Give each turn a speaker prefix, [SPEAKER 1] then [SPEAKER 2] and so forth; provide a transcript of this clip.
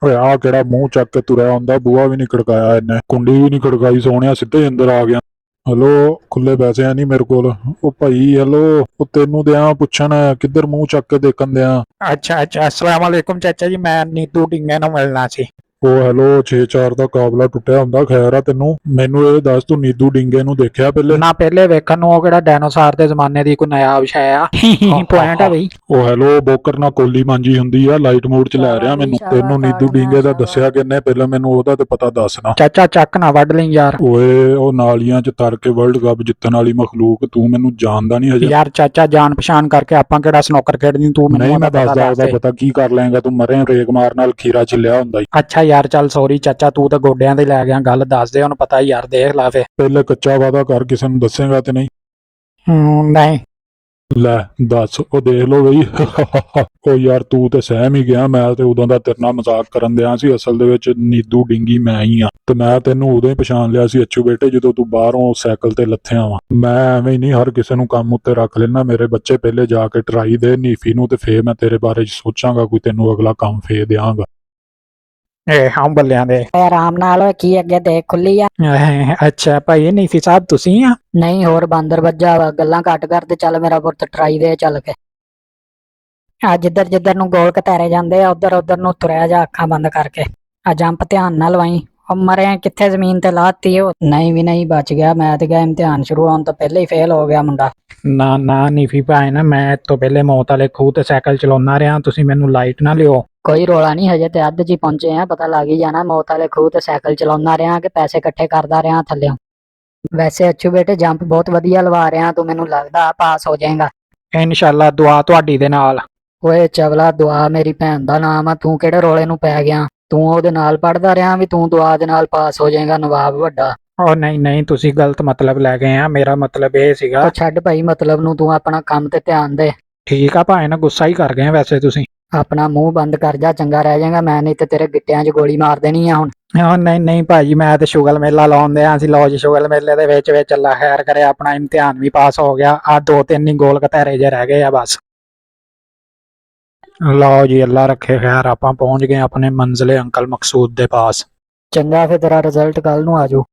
[SPEAKER 1] ਓਏ ਆ ਕਿਹੜਾ ਮੂੰਹ ਚੱਕ ਕੇ ਤੁਰਿਆ ਹੁੰਦਾ, ਬੂਹਾ ਵੀ ਨਹੀਂ ਖੜਕਾਇਆ ਇਹਨੇ, ਕੁੰਡੀ ਵੀ ਨਹੀਂ ਖੜਕਾਈ, ਸੋਹਣਿਆ ਸਿੱਧੇ ਹੀ ਅੰਦਰ ਆ ਗਿਆ। ਹੈਲੋ, ਖੁੱਲੇ ਪੈਸੇ ਆ ਨਹੀਂ ਮੇਰੇ ਕੋਲ। ਉਹ ਭਾਈ ਹੈਲੋ, ਉਹ ਤੈਨੂੰ ਦਿਆਂ ਪੁੱਛਣ, ਕਿੱਧਰ ਮੂੰਹ ਚੱਕ ਕੇ ਦੇਖਣ ਦਿਆਂ।
[SPEAKER 2] ਅੱਛਾ ਅੱਛਾ, ਅਸਲਾਮ ਵਾਲੇਕੁਮ ਚਾਚਾ ਜੀ, ਮੈਂ ਨੀਤੂ ਢਿੰਗੇ ਨੂੰ ਮਿਲਣਾ ਸੀ।
[SPEAKER 1] ਉਹ ਹੈਲੋ, 6-4 ਦਾ ਕਾਬਲਾ ਟੁੱਟਿਆ ਹੁੰਦਾ। ਖੈਰ ਆ ਤੈਨੂੰ, ਮੈਨੂੰ ਇਹ ਦੱਸ ਤੂੰ ਨੀਦੂ ਡਿੰਗੇ ਨੂੰ ਦੇਖਿਆ ਪਹਿਲੇ?
[SPEAKER 2] ਨਾ ਪਹਿਲੇ ਵੇਖਣ ਨੂੰ ਉਹ ਕਿਹੜਾ ਡਾਇਨੋਸਾਰ ਦੇ ਜ਼ਮਾਨੇ ਦੀ ਕੋਈ ਨया ਵਿਸ਼ਾ ਆ। ਪੁਆਇੰਟ ਆ ਬਈ।
[SPEAKER 1] ਉਹ ਹੈਲੋ, ਬੋਕਰ ਨਾਲ ਕੋਲੀ ਮਾਂਜੀ ਹੁੰਦੀ ਆ, ਲਾਈਟ ਮੋਡ ਚ ਲੈ ਰਿਹਾ ਮੈਨੂੰ। ਤੈਨੂੰ ਨੀਦੂ ਡਿੰਗੇ ਦਾ ਦੱਸਿਆ ਕਿੰਨੇ? ਪਹਿਲਾਂ ਮੈਨੂੰ ਉਹਦਾ ਤੇ ਪਤਾ ਦੱਸਣਾ।
[SPEAKER 2] ਚਾਚਾ ਚੱਕ ਨਾ ਵੱਢ ਲਈ ਯਾਰ।
[SPEAKER 1] ਓਏ ਉਹ ਨਾਲੀਆਂ ਚ ਤਰ ਕੇ ਵਰਲਡ ਕੱਪ ਜਿੱਤਣ ਵਾਲੀ ਮਖਲੂਕ, ਤੂੰ ਮੈਨੂੰ ਜਾਣਦਾ ਨਹੀਂ ਹਜੇ।
[SPEAKER 2] ਯਾਰ ਚਾਚਾ, ਜਾਣ ਪਛਾਣ ਕਰਕੇ ਆਪਾਂ ਕਿਹੜਾ ਸਨੋਕਰ ਖੇਡਦੀ, ਤੂੰ ਮੈਨੂੰ
[SPEAKER 1] ਨਹੀਂ ਮੈਂ
[SPEAKER 2] ਉਹਦਾ
[SPEAKER 1] ਦੱਸਦਾ, ਉਹਦਾ
[SPEAKER 2] ਦੱਸ ਦੇ।
[SPEAKER 1] ਪਤਾ ਕੀ ਕਰ ਲਏਗਾ ਤੂੰ? ਮਰੇ ਰੇਕ ਮਾਰ ਨਾਲ ਖੀਰਾ ਛਿੱਲਿਆ ਹੁੰਦਾ ਈ।
[SPEAKER 2] ਅੱਛਾ ਯਾਰ, ਚੱਲ ਸੌਰੀ ਚਾਚਾ, ਤੂੰ ਤਾਂ ਗੋਡਿਆਂ ਤੇ ਲੈ ਗਿਆ, ਗੱਲ ਦੱਸ ਦੇ ਹੁਣ, ਪਤਾ ਯਾਰ, ਦੇਖ ਲਾ ਫੇ।
[SPEAKER 1] ਪਹਿਲੇ ਕੱਚਾ ਵਾਦਾ ਕਰ, ਕਿਸੇ ਨੂੰ ਦੱਸੇਗਾ ਤੇ ਨਹੀਂ?
[SPEAKER 2] ਨਹੀਂ।
[SPEAKER 1] ਲੈ ਦੱਸ, ਉਹ ਦੇਖ ਲੋ ਬਈ। ਉਹ ਯਾਰ ਤੂੰ ਤੇ ਸਹਿਮ ਹੀ ਗਿਆ, ਮੈਂ ਤੇ ਉਦੋਂ ਦਾ ਤੇਰੇ ਨਾਲ ਮਜ਼ਾਕ ਕਰਨ ਦਿਆਂ ਸੀ। ਅਸਲ ਦੇ ਵਿੱਚ ਨੀਦੂ ਡਿੰਗੀ ਮੈਂ ਹੀ ਆ, ਤੇ ਮੈਂ ਤੈਨੂੰ ਉਦੋਂ ਹੀ ਪਛਾਣ ਲਿਆ ਸੀ ਅੱਛੂ ਬੇਟੇ, ਜਦੋਂ ਤੂੰ ਬਾਹਰੋਂ ਸਾਈਕਲ ਤੇ ਲੱਥਿਆ ਵਾ। ਮੈਂ ਐਵੇਂ ਹੀ ਨਹੀਂ ਹਰ ਕਿਸੇ ਨੂੰ ਕੰਮ ਉੱਤੇ ਰੱਖ ਲੈਣਾ। ਮੇਰੇ ਬੱਚੇ ਪਹਿਲੇ ਜਾ ਕੇ ਟਰਾਈ ਦੇ ਨੀਫੀ ਨੂੰ, ਤੇ ਫੇਰ ਮੈਂ ਤੇਰੇ ਬਾਰੇ ਸੋਚਾਂਗਾ, ਕੋਈ ਤੈਨੂੰ ਅਗਲਾ ਕੰਮ ਫੇਰ ਦਿਆਂਗਾ।
[SPEAKER 2] ਇਹ ਹਾਂ ਬੱਲਿਆਂ ਦੇ।
[SPEAKER 3] ਆਰਾਮ ਨਾਲ ਓਏ, ਕੀ ਅੱਗੇ ਦੇਖ ਖੁੱਲੀ ਆ।
[SPEAKER 2] ਅੱਛਾ ਭਾਈ ਨੀਫੀ ਸਾਹਿਬ, ਤੁਸੀਂ ਆ?
[SPEAKER 3] ਨਹੀਂ ਹੋਰ ਬਾਂਦਰ ਵੱਜਾ ਵਾ, ਗੱਲਾਂ ਘੱਟ ਕਰ ਤੇ ਚੱਲ ਮੇਰਾ ਪੁੱਤ ਟਰਾਈ ਦੇ ਚੱਲ ਕੇ। ਆ ਜਿੱਧਰ ਜਿੱਧਰ ਨੂੰ ਗੋਲ ਘਤਾਰੇ ਜਾਂਦੇ ਆ, ਉਧਰ ਉਧਰ ਨੂੰ ਤੁਰਿਆ ਜਾ ਅੱਖਾਂ ਬੰਦ ਕਰਕੇ। ਆ ਜੰਪ ਧਿਆਨ ਨਾਲ ਲਵਾਈ। ਉਹ ਮਰੇ ਕਿੱਥੇ ਜ਼ਮੀਨ ਤੇ ਲਾਤੀ ਉਹ। ਨਹੀਂ ਵੀ ਨਹੀਂ, ਬਚ ਗਿਆ। ਮੈਂ ਤੇ ਗਿਆ ਇਮਤਿਹਾਨ ਸ਼ੁਰੂ ਹੋਣ ਤੋਂ ਪਹਿਲੇ ਹੀ ਫੇਲ ਹੋ ਗਿਆ ਮੁੰਡਾ।
[SPEAKER 2] ਨਾ ਨਾ ਨੀਫੀ ਭਾਈ, ਨਾ ਮੈਂ ਇਸ ਤੋਂ ਪਹਿਲੇ ਮੌਤ ਵਾਲੇ ਖੂਹ ਤੇ ਸਾਈਕਲ ਚਲਾਉਂਦਾ ਰਿਹਾ, ਤੁਸੀਂ ਮੈਨੂੰ ਲਾਈਟ ਨਾ ਲਿਓ।
[SPEAKER 3] ਕੋਈ ਰੋਲਾ ਨਹੀਂ, ਹਜੇ ਤੇ ਅੱਧ 'ਚ ਹੀ ਪਹੁੰਚੇ ਆ, ਪਤਾ ਲੱਗ ਹੀ ਜਾਣਾ। ਮੌਤ ਵਾਲੇ ਖੂਹ ਤੇ ਸਾਈਕਲ ਚਲਾਉਂਦਾ ਰਿਹਾ ਕਿ ਪੈਸੇ ਇਕੱਠੇ ਕਰਦਾ ਰਿਹਾ ਥੱਲਿਓਂ। ਵੈਸੇ ਅੱਛੂ ਬੇਟੇ, ਜੰਪ ਬਹੁਤ ਵਧੀਆ ਲਵਾ ਰਿਹਾ ਤੂੰ, ਮੈਨੂੰ ਲੱਗਦਾ ਪਾਸ ਹੋ ਜਾਏਗਾ।
[SPEAKER 2] ਇਨਸ਼ਾਅੱਲਾ, ਦੁਆ ਤੁਹਾਡੀ ਦੇ ਨਾਲ।
[SPEAKER 3] ਓਏ ਚਵਲਾ, ਦੁਆ ਮੇਰੀ ਭੈਣ ਦਾ ਨਾਮ ਆ, ਤੂੰ ਕਿਹੜੇ ਰੋਲੇ ਨੂੰ ਪੈ ਗਿਆ? ਤੂੰ ਉਹਦੇ ਨਾਲ ਪੜਦਾ ਰਿਹਾ ਵੀ ਤੂੰ ਦੁਆ ਦੇ ਨਾਲ ਪਾਸ ਹੋ ਜਾਏਗਾ, ਨਵਾਬ ਵੱਡਾ।
[SPEAKER 2] ਉਹ ਨਹੀਂ ਨਹੀਂ, ਤੁਸੀਂ ਗਲਤ ਮਤਲਬ ਲੈ ਗਏ ਆ, ਮੇਰਾ ਮਤਲਬ ਇਹ ਸੀਗਾ।
[SPEAKER 3] ਉਹ ਛੱਡ ਭਾਈ ਮਤਲਬ ਨੂੰ, ਤੂੰ ਆਪਣਾ ਕੰਮ ਤੇ ਧਿਆਨ ਦੇ।
[SPEAKER 2] ਠੀਕ ਆ ਭਾਈ, ਨਾ ਗੁੱਸਾ ਹੀ ਕਰ ਗਏ ਵੈਸੇ ਤੁਸੀਂ।
[SPEAKER 3] ਆਪਣਾ ਮੂੰਹ ਬੰਦ ਕਰ ਜਾ, ਚੰਗਾ ਰਹਿ ਜਾਏਗਾ। ਮੈਂ ਨਹੀਂ ਤੇ ਤੇਰੇ ਗਿੱਟਿਆਂ 'ਚ ਗੋਲੀ ਮਾਰ ਦੇਣੀ ਆ ਹੁਣ।
[SPEAKER 2] ਨਹੀਂ ਨਹੀਂ ਭਾਜੀ, ਮੈਂ ਤੇ ਸ਼ੁਗਲ ਮੇਲਾ ਲਾਉਂਦੇ ਆ ਸੀ। ਲਓ ਜੀ, ਸ਼ੁਗਲ ਮੇਲੇ ਦੇ ਵਿੱਚ ਅੱਲਾ ਖੈਰ ਕਰੇ, ਆਪਣਾ ਇਮਤਿਹਾਨ ਵੀ ਪਾਸ ਹੋ ਗਿਆ। ਆ 2-3 ਹੀ ਗੋਲ ਘਤੇਰੇ ਜੇ ਰਹਿ ਗਏ ਆ ਬਸ। ਲਓ ਜੀ, ਅੱਲਾ ਰੱਖੇ ਖੈਰ, ਆਪਾਂ ਪਹੁੰਚ ਗਏ ਆਪਣੇ ਮੰਜ਼ਿਲੇ ਅੰਕਲ ਮਕਸੂਦ ਦੇ ਪਾਸ।
[SPEAKER 3] ਚੰਗਾ, ਫਿਰ ਤੇਰਾ ਰਿਜ਼ਲਟ ਕੱਲ ਨੂੰ ਆ ਜਾਊ।